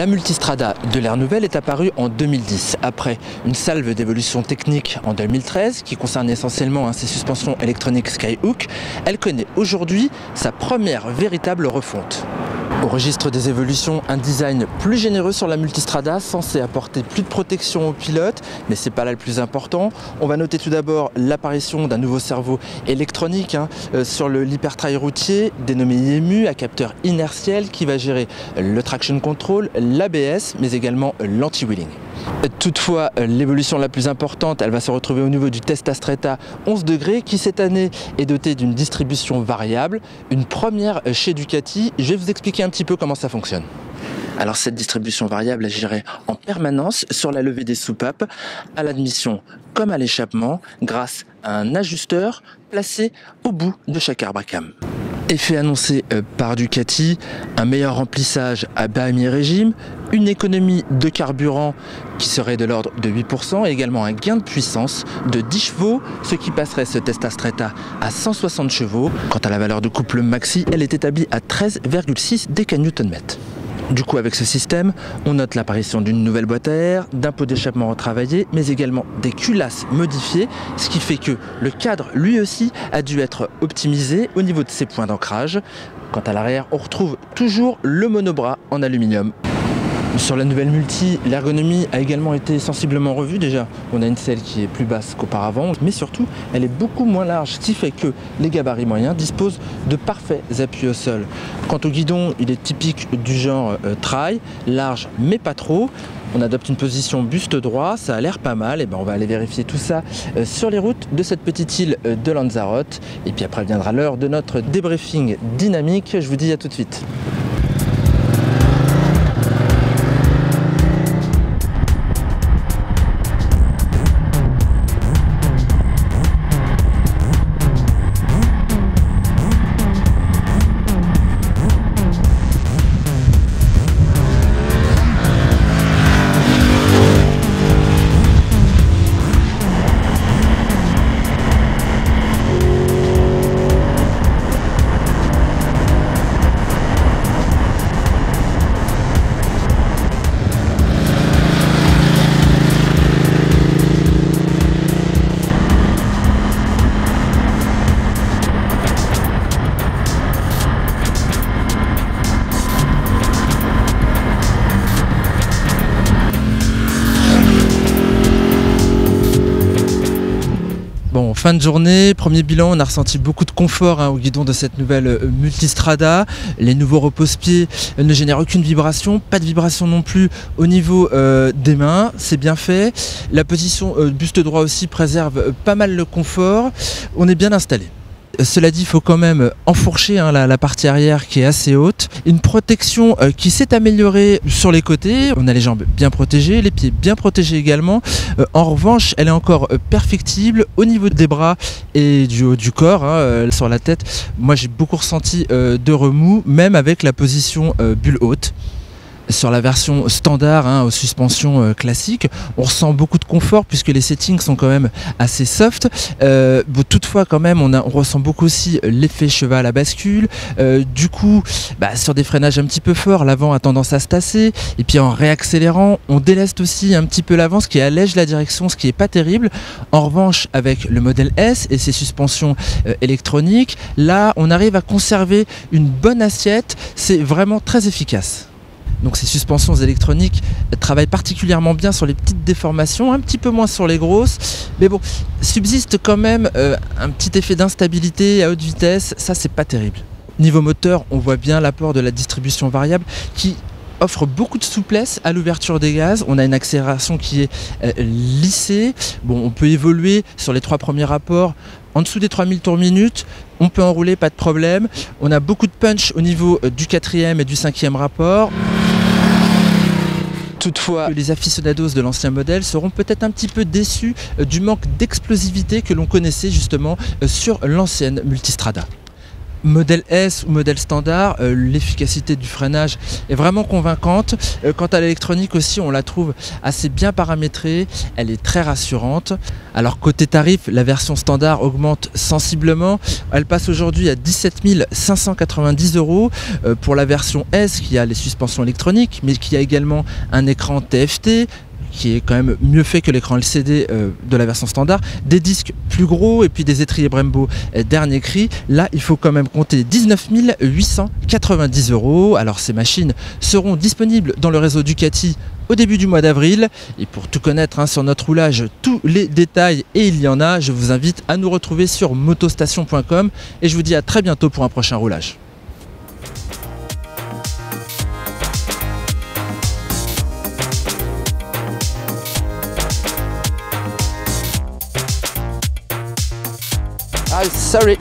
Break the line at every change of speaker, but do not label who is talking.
La Multistrada de l'ère nouvelle est apparue en 2010, après une salve d'évolutions techniques en 2013 qui concerne essentiellement ses suspensions électroniques Skyhook. Elle connaît aujourd'hui sa première véritable refonte. Au registre des évolutions, un design plus généreux sur la Multistrada, censé apporter plus de protection aux pilotes, mais c'est pas là le plus important. On va noter tout d'abord l'apparition d'un nouveau cerveau électronique sur l'hypertrail routier, dénommé IMU, à capteur inertiel qui va gérer le traction control, l'ABS, mais également l'anti-wheeling. Toutefois, l'évolution la plus importante, elle va se retrouver au niveau du Testa Stretta 11 degrés qui cette année est doté d'une distribution variable, une première chez Ducati. Je vais vous expliquer un petit peu comment ça fonctionne. Alors cette distribution variable est gérée en permanence sur la levée des soupapes, à l'admission comme à l'échappement, grâce à un ajusteur placé au bout de chaque arbre à cam. Effet annoncé par Ducati, un meilleur remplissage à bas et mi-régime, une économie de carburant qui serait de l'ordre de 8% et également un gain de puissance de 10 chevaux, ce qui passerait ce Testa Stretta à 160 chevaux. Quant à la valeur de couple maxi, elle est établie à 13,6 décanewm. Du coup, avec ce système, on note l'apparition d'une nouvelle boîte à air, d'un pot d'échappement retravaillé, mais également des culasses modifiées, ce qui fait que le cadre, lui aussi, a dû être optimisé au niveau de ses points d'ancrage. Quant à l'arrière, on retrouve toujours le monobras en aluminium. Sur la nouvelle Multi, l'ergonomie a également été sensiblement revue. Déjà, on a une selle qui est plus basse qu'auparavant, mais surtout, elle est beaucoup moins large, ce qui fait que les gabarits moyens disposent de parfaits appuis au sol. Quant au guidon, il est typique du genre trail, large mais pas trop. On adopte une position buste droit, ça a l'air pas mal. Et on va aller vérifier tout ça sur les routes de cette petite île de Lanzarote. Et puis après viendra l'heure de notre débriefing dynamique. Je vous dis à tout de suite. Bon, fin de journée, premier bilan, on a ressenti beaucoup de confort au guidon de cette nouvelle Multistrada. Les nouveaux repose-pieds ne génèrent aucune vibration, pas de vibration non plus au niveau des mains, c'est bien fait. La position buste droit aussi préserve pas mal le confort, on est bien installé. Cela dit, il faut quand même enfourcher la partie arrière qui est assez haute. Une protection qui s'est améliorée sur les côtés. On a les jambes bien protégées, les pieds bien protégés également. En revanche, elle est encore perfectible au niveau des bras et du haut du corps. Sur la tête, moi j'ai beaucoup ressenti de remous, même avec la position bulle haute. Sur la version standard, aux suspensions classiques, on ressent beaucoup de confort puisque les settings sont quand même assez soft. Toutefois quand même on ressent beaucoup aussi l'effet cheval à bascule. Du coup sur des freinages un petit peu forts, l'avant a tendance à se tasser, et puis en réaccélérant on déleste aussi un petit peu l'avant, ce qui allège la direction, ce qui est pas terrible. En revanche, avec le modèle S et ses suspensions électroniques, là on arrive à conserver une bonne assiette, c'est vraiment très efficace. Donc ces suspensions électroniques travaillent particulièrement bien sur les petites déformations, un petit peu moins sur les grosses. Mais bon, subsiste quand même un petit effet d'instabilité à haute vitesse, ça c'est pas terrible. Niveau moteur, on voit bien l'apport de la distribution variable qui offre beaucoup de souplesse à l'ouverture des gaz. On a une accélération qui est lissée. Bon, on peut évoluer sur les 3 premiers rapports en dessous des 3000 tours minute. On peut enrouler, pas de problème. On a beaucoup de punch au niveau du 4e et du 5e rapport. Toutefois, les aficionados de l'ancien modèle seront peut-être un petit peu déçus du manque d'explosivité que l'on connaissait justement sur l'ancienne Multistrada. modèle S ou modèle standard, l'efficacité du freinage est vraiment convaincante. Quant à l'électronique aussi, on la trouve assez bien paramétrée, elle est très rassurante. Alors côté tarif, la version standard augmente sensiblement, elle passe aujourd'hui à 17 590 €. Pour la version S qui a les suspensions électroniques, mais qui a également un écran TFT, qui est quand même mieux fait que l'écran LCD de la version standard, des disques plus gros et puis des étriers Brembo dernier cri. Là, il faut quand même compter 19 890 €. Alors ces machines seront disponibles dans le réseau Ducati au début du mois d'avril. Et pour tout connaître sur notre roulage, tous les détails, et il y en a, je vous invite à nous retrouver sur motostation.com et je vous dis à très bientôt pour un prochain roulage. Sorry.